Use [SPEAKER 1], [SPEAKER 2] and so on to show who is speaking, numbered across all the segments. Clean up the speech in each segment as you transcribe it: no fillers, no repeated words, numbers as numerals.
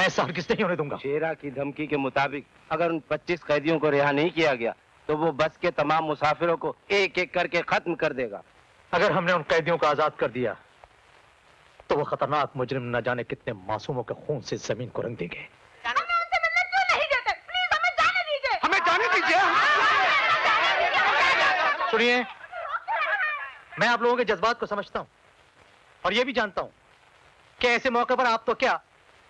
[SPEAKER 1] ऐसा हरगिज़ नहीं होने दूंगा।
[SPEAKER 2] शेरा की धमकी के मुताबिक अगर उन 25 कैदियों को रिहा नहीं किया गया तो वो बस के तमाम मुसाफिरों को एक एक करके खत्म कर देगा।
[SPEAKER 1] अगर हमने उन कैदियों को आजाद कर दिया तो वो खतरनाक मुजरिम न जाने कितने मासूमों के खून से जमीन को रंग देंगे।
[SPEAKER 3] हमें उनसे मिलने क्यों नहीं देते? प्लीज हमें जाने दीजिए।
[SPEAKER 4] हमें जाने दीजिए।
[SPEAKER 1] सुनिए, मैं आप लोगों के जज्बात को समझता हूं और ये भी जानता हूं कि ऐसे मौके पर आप तो क्या,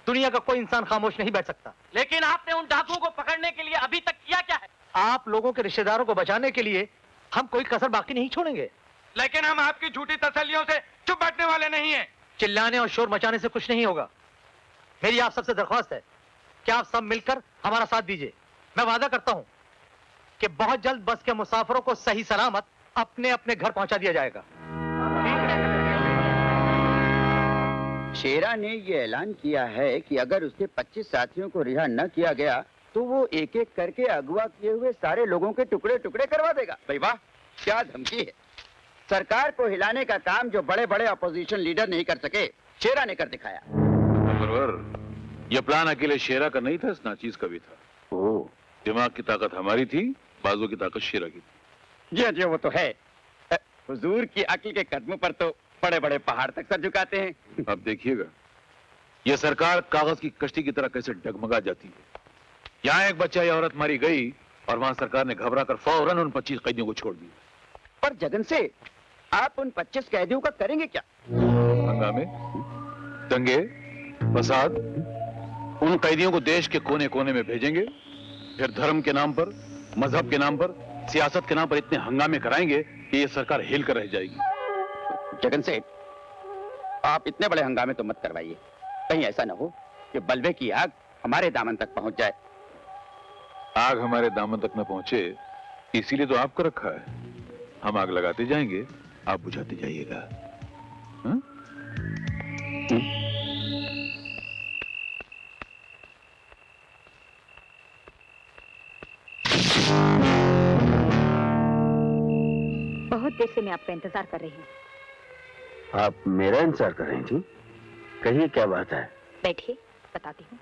[SPEAKER 1] दुनिया का कोई इंसान खामोश नहीं बैठ सकता।
[SPEAKER 5] लेकिन आपने उन डाकुओं को पकड़ने के लिए अभी तक किया क्या है?
[SPEAKER 1] आप लोगों के रिश्तेदारों को बचाने के लिए हम कोई कसर बाकी नहीं छोड़ेंगे।
[SPEAKER 4] लेकिन हम आपकी झूठी तसल्लियों से चुप बैठने वाले नहीं हैं।
[SPEAKER 1] चिल्लाने और शोर मचाने से कुछ नहीं होगा। मेरी आप सबसे दरख्वास्त है कि आप सब मिलकर हमारा साथ दीजिए। मैं वादा करता हूं कि बहुत जल्द बस के मुसाफिरों को सही सलामत अपने अपने घर पहुंचा दिया जाएगा।
[SPEAKER 6] शेरा ने ये ऐलान किया है कि अगर उसके 25 साथियों को रिहा न किया गया तो वो एक एक करके अगवा किए हुए सारे लोगों के टुकड़े टुकड़े करवा देगा। भाई वाह, क्या धमकी है। सरकार को हिलाने का काम जो बड़े बड़े अपोजिशन लीडर नहीं कर सके, शेरा ने कर दिखाया।
[SPEAKER 7] ये प्लान अकेले शेरा का नहीं था, इस नाचीज का भी था।
[SPEAKER 6] ओह,
[SPEAKER 7] दिमाग की ताकत हमारी थी, बाजू की ताकत शेरा की थी।
[SPEAKER 6] जी जी, वो तो है। हुजूर की अक्ल के कदमों पर तो बड़े बड़े पहाड़ तक सर झुकाते हैं।
[SPEAKER 7] अब देखिएगा ये सरकार कागज की कश्ती की तरह कैसे डगमगा जाती है। यहाँ एक बच्चा या औरत मारी गई और वहां सरकार ने घबरा कर फौरन उन 25 कैदियों को छोड़ दिया।
[SPEAKER 6] पर जगन से आप उन 25 कैदियों का करेंगे क्या?
[SPEAKER 7] हंगामे, दंगे, फसाद। उन कैदियों को देश के कोने कोने में भेजेंगे, फिर धर्म के नाम पर, मजहब के नाम पर, सियासत के नाम पर इतने हंगामे कराएंगे कि ये सरकार हिल कर रह जाएगी।
[SPEAKER 6] जगन सेठ, आप इतने बड़े हंगामे तो मत करवाइए। कहीं ऐसा ना हो कि बलवे की आग हमारे दामन तक पहुंच जाए।
[SPEAKER 7] आग हमारे दामन तक न पहुंचे इसीलिए तो आपको रखा है। हम आग लगाते जाएंगे, आप बुझाते जाइएगा।
[SPEAKER 8] बहुत देर से मैं आपका इंतजार कर रही हूँ।
[SPEAKER 6] आप मेरा इंतजार कर रही थी? कहिए क्या बात है।
[SPEAKER 8] बैठिए, बताती हूँ।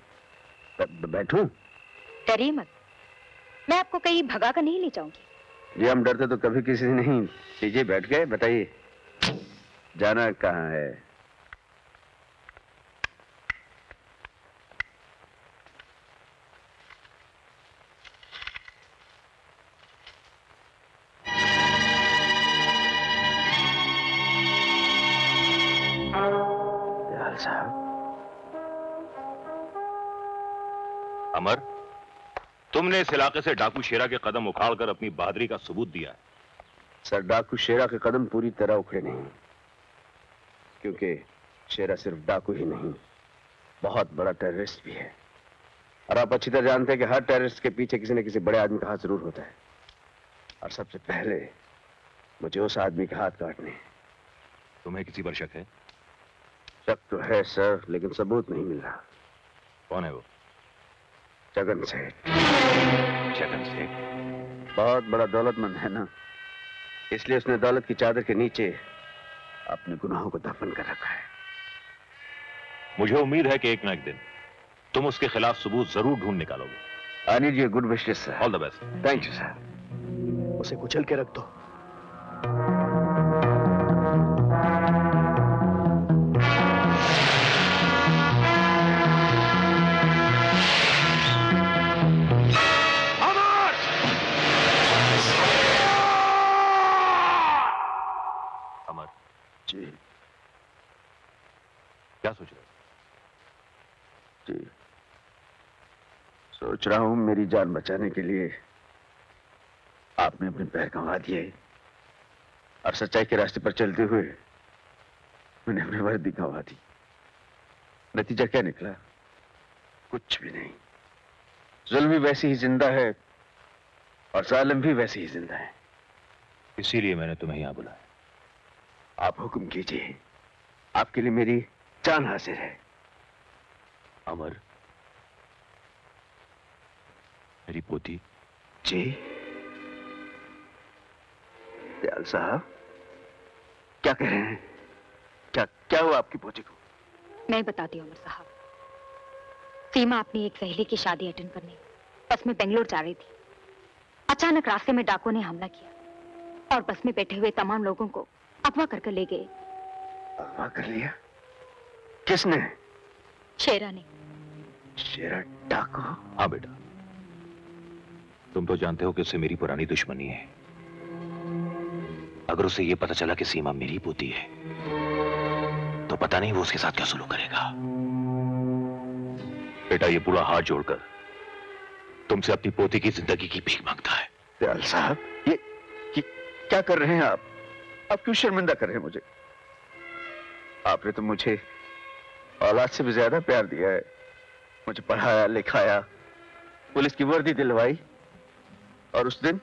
[SPEAKER 6] बैठूं?
[SPEAKER 8] डरिए मत, मैं आपको कहीं भगा कर नहीं ले जाऊंगी।
[SPEAKER 6] जी हम डरते तो कभी किसी से नहीं। लीजिए बैठ गए, बताइए जाना कहाँ है? साहब।
[SPEAKER 9] अमर, तुमने इस इलाके से डाकू शेरा के कदम उखाड़कर अपनी बहादुरी का सबूत दिया है।
[SPEAKER 6] सर, डाकू शेरा के कदम पूरी तरह उखड़े नहीं, क्योंकि शेरा सिर्फ डाकू ही नहीं, बहुत बड़ा टेररिस्ट भी है। और आप अच्छी तरह जानते हैं कि हर टेररिस्ट के पीछे किसी न किसी बड़े आदमी का हाथ जरूर होता है। और सबसे पहले मुझे उस आदमी के हाथ काटने।
[SPEAKER 9] तुम्हें किसी पर शक है?
[SPEAKER 6] शक तो है सर, लेकिन सबूत नहीं मिल रहा।
[SPEAKER 9] कौन है वो?
[SPEAKER 6] जगन सेठ।
[SPEAKER 9] जगन सेठ
[SPEAKER 6] बहुत बड़ा दौलतमंद है ना, इसलिए उसने दौलत की चादर के नीचे अपने गुनाहों को दफन कर रखा है।
[SPEAKER 9] मुझे उम्मीद है कि एक ना एक दिन तुम उसके खिलाफ सबूत जरूर ढूंढ निकालोगे।
[SPEAKER 6] I need your good wishes sir.
[SPEAKER 9] All the best.
[SPEAKER 6] Thank you sir.
[SPEAKER 1] उसे कुचल के रख दो।
[SPEAKER 6] जी।
[SPEAKER 9] क्या सोच रहे हो?
[SPEAKER 6] जी, सोच रहा हूं मेरी जान बचाने के लिए आपने अपने पैर गंवा दिए और सच्चाई के रास्ते पर चलते हुए मैंने अपनी वर्दी गंवा दी। नतीजा क्या निकला? कुछ भी नहीं। जुल्म भी वैसे ही जिंदा है और जालिम भी वैसे ही जिंदा है।
[SPEAKER 9] इसीलिए मैंने तुम्हें यहां बुलाया।
[SPEAKER 6] आप हुक्म कीजिए, आपके लिए मेरी जान हाजिर है।
[SPEAKER 9] अमर, मेरी पोती।
[SPEAKER 6] जी दयाल साहब, क्या कह रहे हैं? क्या हुआ आपकी पोती को?
[SPEAKER 8] मैं बताती हूँ अमर साहब। सीमा अपनी एक सहेली की शादी अटेंड करने बस में बेंगलोर जा रही थी। अचानक रास्ते में डाकुओं ने हमला किया और बस में बैठे हुए तमाम लोगों को अगवा करके ले गए।
[SPEAKER 6] अगवा कर लिया? किसने?
[SPEAKER 8] शेरा ने।
[SPEAKER 6] शेरा डाकू?
[SPEAKER 9] हाँ बेटा, तुम तो जानते हो कि उससे मेरी पुरानी दुश्मनी है। अगर उसे यह पता चला कि सीमा मेरी पोती है तो पता नहीं वो उसके साथ क्या सुलूक करेगा। बेटा, ये बूढ़ा हाथ जोड़कर तुमसे अपनी पोती की जिंदगी की भीख मांगता है।
[SPEAKER 6] दयाल साहब, ये क्या कर रहे हैं आप? आप क्यों शर्मिंदा कर रहे हैं मुझे? आपने तो मुझे औलाद से भी ज्यादा प्यार दिया है। मुझे पढ़ाया लिखाया, पुलिस की वर्दी दिलवाई, और उस दिन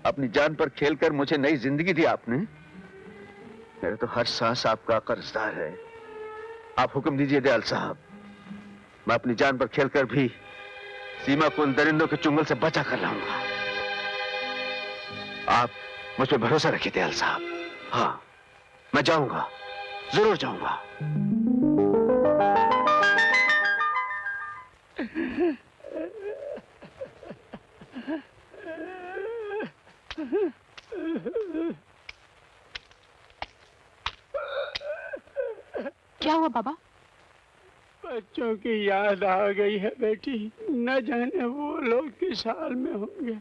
[SPEAKER 6] अपनी जान पर खेलकर मुझे नई जिंदगी दी आपने। मेरे तो हर सांस आपका कर्जदार है। आप हुक्म दीजिए दयाल साहब, मैं अपनी जान पर खेलकर भी सीमा को उन दरिंदों के चुंगल से बचा कर लाऊंगा। आप मुझ पर भरोसा रखिए दयाल साहब। हाँ, मैं जाऊंगा, जरूर जाऊंगा।
[SPEAKER 10] क्या हुआ बाबा?
[SPEAKER 11] बच्चों की याद आ गई है बेटी। न जाने वो लोग किस हाल में होंगे।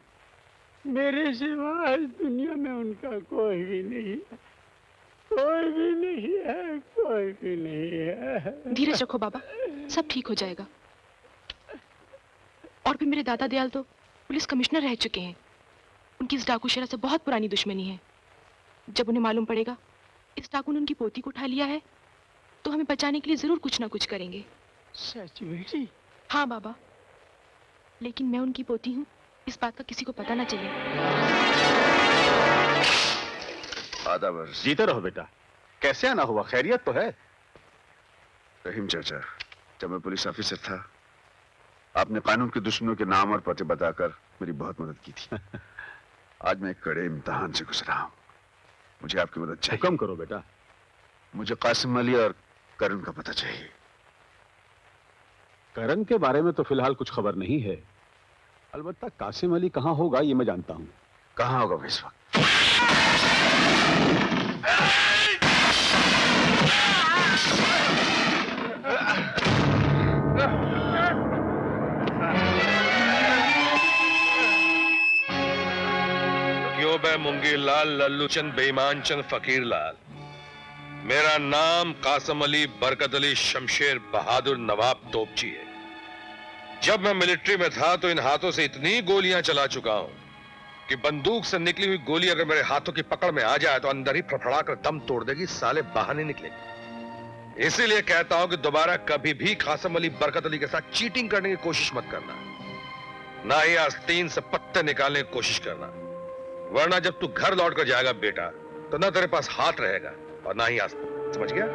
[SPEAKER 11] मेरे सिवा इस दुनिया में उनका कोई भी नहीं है, कोई भी नहीं है, कोई भी नहीं है।
[SPEAKER 10] धीरज रखो बाबा, सब ठीक हो जाएगा। और भी मेरे दादा दयाल तो पुलिस कमिश्नर रह चुके हैं। उनकी इस डाकू शेरा से बहुत पुरानी दुश्मनी है। जब उन्हें मालूम पड़ेगा इस डाकू ने उनकी पोती को उठा लिया है तो हमें बचाने के लिए जरूर कुछ ना कुछ करेंगे।
[SPEAKER 11] सच बेटी?
[SPEAKER 10] हाँ बाबा, लेकिन मैं उनकी पोती हूँ, इस बात का किसी को पता ना चले।
[SPEAKER 6] आदाब अर्ज़।
[SPEAKER 7] जीते रहो बेटा। कैसे आना हुआ? खैरियत तो है?
[SPEAKER 6] रहीम चाचा, जब मैं पुलिस ऑफिसर था आपने कानून के दुश्मनों के नाम और पते बताकर मेरी बहुत मदद की थी। आज मैं एक कड़े इम्तिहान से गुजरा हूं। मुझे आपकी मदद चाहिए।
[SPEAKER 7] हुक्म करो बेटा।
[SPEAKER 6] मुझे कासिम अली और करण का पता चाहिए।
[SPEAKER 7] करण के बारे में तो फिलहाल कुछ खबर नहीं है। अलबत्ता कासिम अली कहाँ होगा ये मैं जानता हूँ।
[SPEAKER 6] कहाँ होगा वो इस वक्त?
[SPEAKER 12] क्यों बे मुंगी लाल, लल्लू चंद, बेईमान चंद, फकीर लाल। मेरा नाम कासिम अली बरकत अली शमशेर बहादुर नवाब तोपची है। जब मैं मिलिट्री में था तो इन हाथों से इतनी गोलियां चला चुका हूं कि बंदूक से निकली हुई गोली अगर मेरे हाथों की पकड़ में आ जाए तो अंदर ही फड़फड़ा कर दम तोड़ देगी, साले बाहर नहीं निकलेंगे। इसीलिए कहता हूं कि दोबारा कभी भी कासिम अली बरकत अली के साथ चीटिंग करने की कोशिश मत करना, ना ही आस्तीन से पत्ते निकालने की कोशिश करना, वरना जब तू घर लौट कर जाएगा बेटा तो ना तेरे पास हाथ रहेगा और ना ही आस्तीन। समझ गया?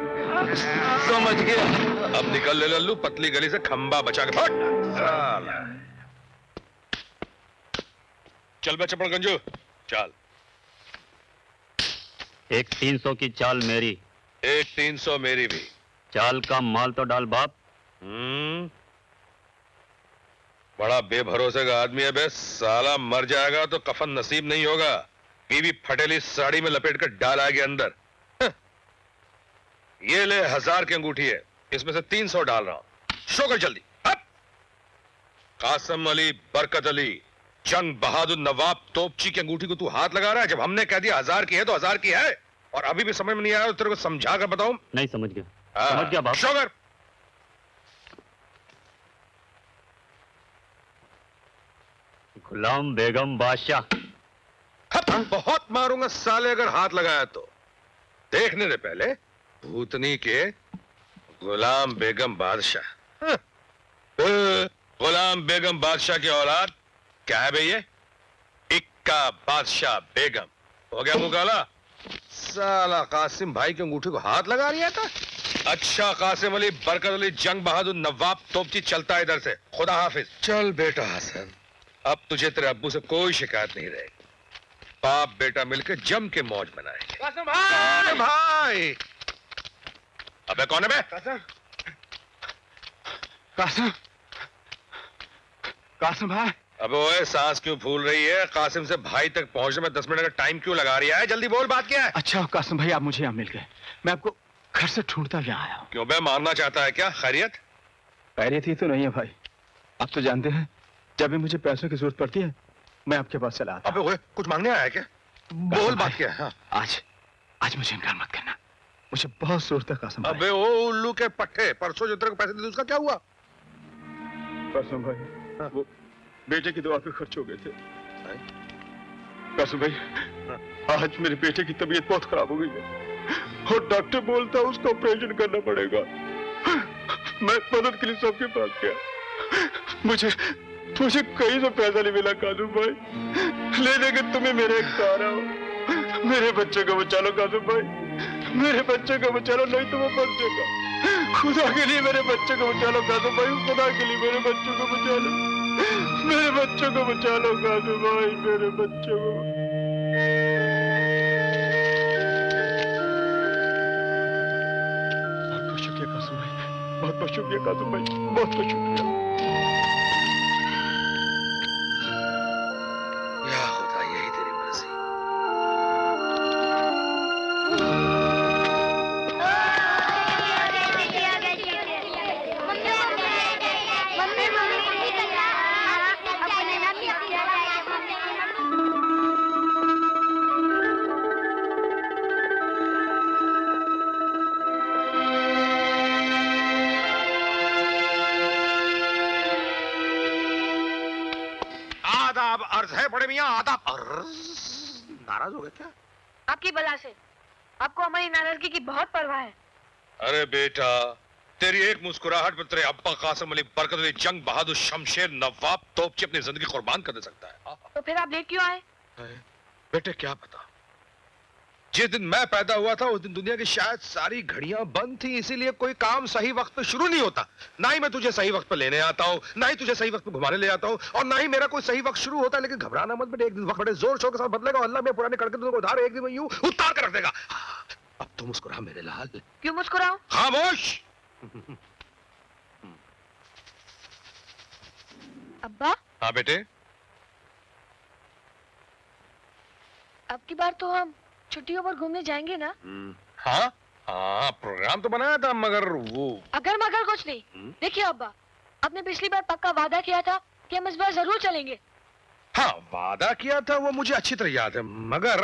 [SPEAKER 12] समझ गया। अब निकल ले लल्लू, पतली गली से खंबा बचा के फट। चल बे चपड़गंजू, चल।
[SPEAKER 13] एक 300 की चाल मेरी,
[SPEAKER 12] एक 300 मेरी भी।
[SPEAKER 13] चाल का माल तो डाल बाप।
[SPEAKER 12] बड़ा बेभरोसे का आदमी है बे, साला मर जाएगा तो कफन नसीब नहीं होगा। बीवी फटेली साड़ी में लपेट कर डाल आएगी अंदर। ये ले 1000 की अंगूठी है, इसमें से 300 डाल रहा हूं। शो कर जल्दी। अब कासिम अली बरकत अली जंग बहादुर नवाब तोपची की अंगूठी को तू हाथ लगा रहा है? जब हमने कह दिया 1000 की है तो 1000 की है, और अभी भी समझ में नहीं आया तो तेरे को समझा कर बताऊं?
[SPEAKER 13] नहीं समझ गया। समझ गया बाप।
[SPEAKER 12] शो कर।
[SPEAKER 13] गुलाम बेगम बादशाह।
[SPEAKER 12] बहुत मारूंगा साले अगर हाथ लगाया तो। देखने दे पहले भूतनी के गुलाम बेगम बादशाह। गुलाम बेगम बादशाह की औलाद क्या है भैया? इक्का बादशाह बेगम। हो गया मुकाला? साला कासिम भाई की अंगूठी को हाथ लगा रही था। अच्छा कासिम अली बरकत अली जंग बहादुर नवाब तोपची, चलता है इधर से। खुदा हाफिज। चल बेटा हसन, अब तुझे तेरे अब्बू से कोई शिकायत नहीं रहेगी। बाप बेटा मिलकर जम के मौज मनाएंगे।
[SPEAKER 4] कासिम भाई!
[SPEAKER 12] भाई! अबे कौन है बे?
[SPEAKER 4] कासिम!
[SPEAKER 12] कासिम भाई। अब ओए सांस क्यों फूल रही है? कासिम से भाई तक पहुंचने में 10 मिनट का टाइम क्यों लगा रही है? जल्दी बोल, बात क्या है?
[SPEAKER 11] अच्छा कासिम भाई, आप मुझे यहाँ मिल गए। मैं आपको घर से ढूंढता यहाँ आया हूँ।
[SPEAKER 12] क्यों बे, मारना चाहता है क्या? खैरियत?
[SPEAKER 11] खैरियत ही तो नहीं है भाई। आप तो जानते हैं जब भी मुझे पैसों की जरूरत पड़ती है मैं आपके पास चला आता।
[SPEAKER 12] अबे ओए, कुछ मांगने आया है क्या? बोल, बात क्या है? हाँ।
[SPEAKER 11] आज मुझे इनकार मत करना, मुझे बहुत जरूरत है कासिम भाई।
[SPEAKER 12] अबे ओ उल्लू के पट्टे, परसों जो तेरे को पैसे दिए उसका क्या हुआ?
[SPEAKER 11] कासिम भाई, वो बेटे की दवा पे खर्च हो गए थे। कासिम भाई, आज मेरे बेटे की तबीयत बहुत खराब हो गई है और डॉक्टर बोलता है उसका ऑपरेशन करना पड़ेगा। मैं मदद के लिए सबके पास गया, मुझे कहीं से पैसा नहीं मिला कासिम भाई। ले देंगे तुम्हें मेरे एक सहारा हो। मेरे बच्चे को बचा लो कासिम भाई, मेरे बच्चे को बचा लो, नहीं तो वो मर जाएगा। खुदा के लिए मेरे बच्चे को बचा लो कासिम भाई, खुदा के लिए मेरे बच्चों को बचा लो, मेरे बच्चों को बचा लो कासिम भाई, मेरे बच्चों को। बहुत बहुत शुक्रिया कासिम भाई, बहुत बहुत शुक्रिया कासिम भाई, बहुत बहुत शुक्रिया।
[SPEAKER 12] या खुदा, यही तेरी मर्जी। आदाब अर्ज है बड़े मियां, आदाब अर्ज। नाराज हो गए क्या?
[SPEAKER 3] आपकी बला से, आपको हमारी नाराजगी की बहुत परवाह है।
[SPEAKER 12] अरे बेटा, तेरी एक मुस्कुराहट पर तेरे अब्बा कासिम अली बरकत अली जंग बहादुर शमशेर नवाब तोपची अपनी जिंदगी कुर्बान कर दे सकता है।
[SPEAKER 3] तो फिर आप लेट क्यों आए?
[SPEAKER 12] बेटे क्या पता, जिस दिन मैं पैदा हुआ था उस दिन दुनिया की शायद सारी घड़ियां बंद थी, इसीलिए कोई काम सही वक्त पे शुरू नहीं होता। ना ही मैं तुझे सही वक्त पे लेने आता हूँ, ना ही तुझे सही वक्त पे घुमाने ले आता हूँ, और ना ही मेरा कोई सही वक्त शुरू होता है। लेकिन घबराना मत बेटे, एक दिन वक्त बड़े जोर शोर के साथ बदलेगा और अल्लाह में पुराने कड़के तुझको उधार एक दिन में यूं उतार कर रख देगा। अब तो मुस्कुरा मेरे लाल।
[SPEAKER 3] क्यों मुस्कुराऊं?
[SPEAKER 12] खामोश।
[SPEAKER 3] अब्बा,
[SPEAKER 12] हाँ बेटे,
[SPEAKER 3] अब की बार तो हम छुट्टियों पर घूमने जाएंगे ना?
[SPEAKER 12] हाँ हाँ, प्रोग्राम तो बनाया था मगर वो
[SPEAKER 3] अगर मगर कुछ नहीं। देखिए अब्बा, आपने पिछली बार पक्का वादा किया था कि हम इस बार जरूर चलेंगे।
[SPEAKER 12] हाँ, वादा किया था वो मुझे अच्छी तरह याद है, मगर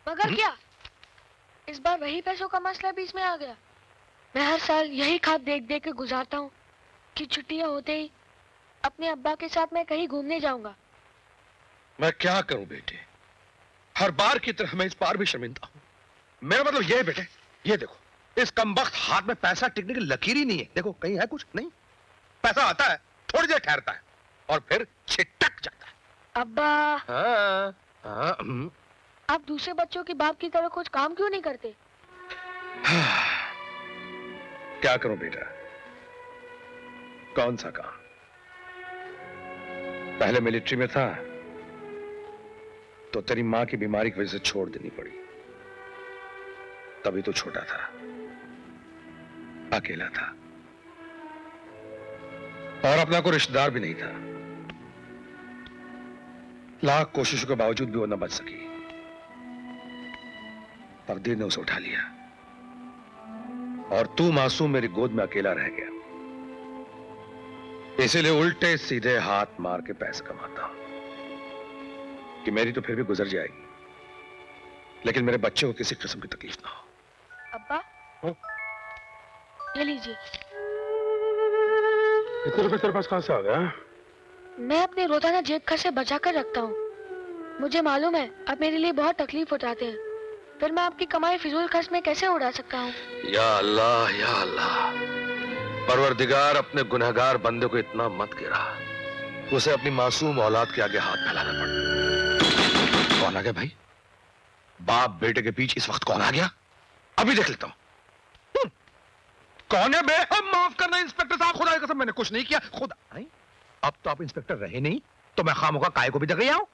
[SPEAKER 3] मगर क्या? इस बार वही पैसों का मसला बीच में आ गया। मैं हर साल यही खाद देख देख के गुजारता हूँ कि छुट्टियां होते ही अपने अब्बा के साथ मैं कहीं घूमने जाऊंगा।
[SPEAKER 12] मैं क्या करूं बेटे, हर बार की तरह मैं इस बार भी शर्मिंदा हूं। मेरा मतलब यह है बेटे, ये देखो, इस कमबख्त हाथ में पैसा टिकने की लकीर ही नहीं है। देखो कहीं है कुछ? नहीं। पैसा आता है, थोड़ी देर ठहरता है और फिर छिटक जाता है।
[SPEAKER 3] अब्बा,
[SPEAKER 12] हाँ,
[SPEAKER 3] आप दूसरे बच्चों के बाप की तरह कुछ काम क्यों नहीं करते?
[SPEAKER 12] क्या करूं बेटा, कौन सा काम? पहले मिलिट्री में था तो तेरी मां की बीमारी की वजह से छोड़ देनी पड़ी। तभी तो छोटा था, अकेला था और अपना कोई रिश्तेदार भी नहीं था। लाख कोशिशों के बावजूद भी वो न बच सकी। तकदीर ने उसे उठा लिया और तू मासूम मेरी गोद में अकेला रह गया। इसीलिए उल्टे सीधे हाथ मार के पैसे कमाता हूं कि मेरी तो फिर भी गुजर जाएगी, लेकिन मेरे बच्चे को किसी किस्म की तकलीफ ना हो।
[SPEAKER 3] अब्बा, ये लीजिए।
[SPEAKER 12] इतने रुपए तेरे पास कहां से आ गया?
[SPEAKER 3] मैं अपने रोजाना जेब खर्च से बचा कर रखता हूँ। मुझे मालूम है आप मेरे लिए बहुत तकलीफ उठाते हैं, फिर मैं आपकी कमाई फिजूल खर्च में कैसे उड़ा सकता हूँ?
[SPEAKER 12] या अल्लाह, या अल्लाह, परवरदिगार अपने गुनहगार बंदे को इतना मत गिरा, उसे अपनी मासूम औलाद के आगे हाथ फैलाना पड़ा। कौन आ गया भाई? बाप बेटे के बीच इस वक्त कौन आ गया? अभी देख लेता हूं। कौन है बे? माफ करना इंस्पेक्टर साहब, खुदा की कसम मैंने कुछ नहीं किया। खुदा नहीं? अब तो आप इंस्पेक्टर रहे नहीं तो मैं खामोखा काय को भी जग गया हूं।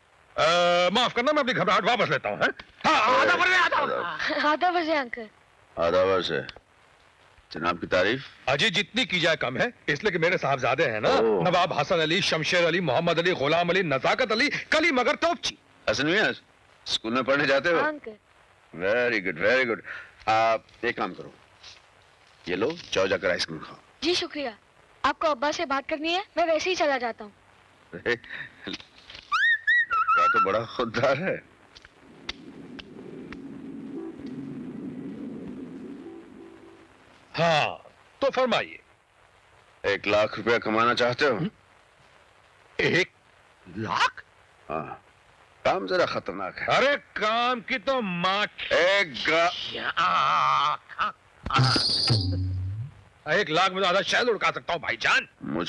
[SPEAKER 12] माफ करना, मैं अपनी घबराहट वापस लेता हूं। आधा
[SPEAKER 3] बजे अंकल।
[SPEAKER 6] आधा वर्ष है। जनाब की तारीफ।
[SPEAKER 12] अजी जितनी की जाए कम है, इसलिए कि मेरे साहबजादे हैं ना,
[SPEAKER 6] ओह।
[SPEAKER 12] नवाब हसन अली, शमशेर अली, मोहम्मद अली, गुलाम अली, नजाकत अली, कली मगर तोपची।
[SPEAKER 6] हसन मियां स्कूल में पढ़ने जाते हो? Very good very good. आप एक काम करो, ये लो जाओ जाकर आइसक्रीम खाओ।
[SPEAKER 3] जी शुक्रिया। आपको अब्बा से बात करनी है, मैं वैसे ही चला जाता हूँ।
[SPEAKER 6] तो बड़ा खुददार है।
[SPEAKER 12] हाँ तो फरमाइए।
[SPEAKER 6] 1 लाख रुपया कमाना चाहते हो?
[SPEAKER 12] 1 लाख?
[SPEAKER 6] हाँ, काम जरा खतरनाक है।
[SPEAKER 12] अरे काम की तो माँ। 1 लाख में तो आधा शहर उड़का सकता हूँ भाईजान।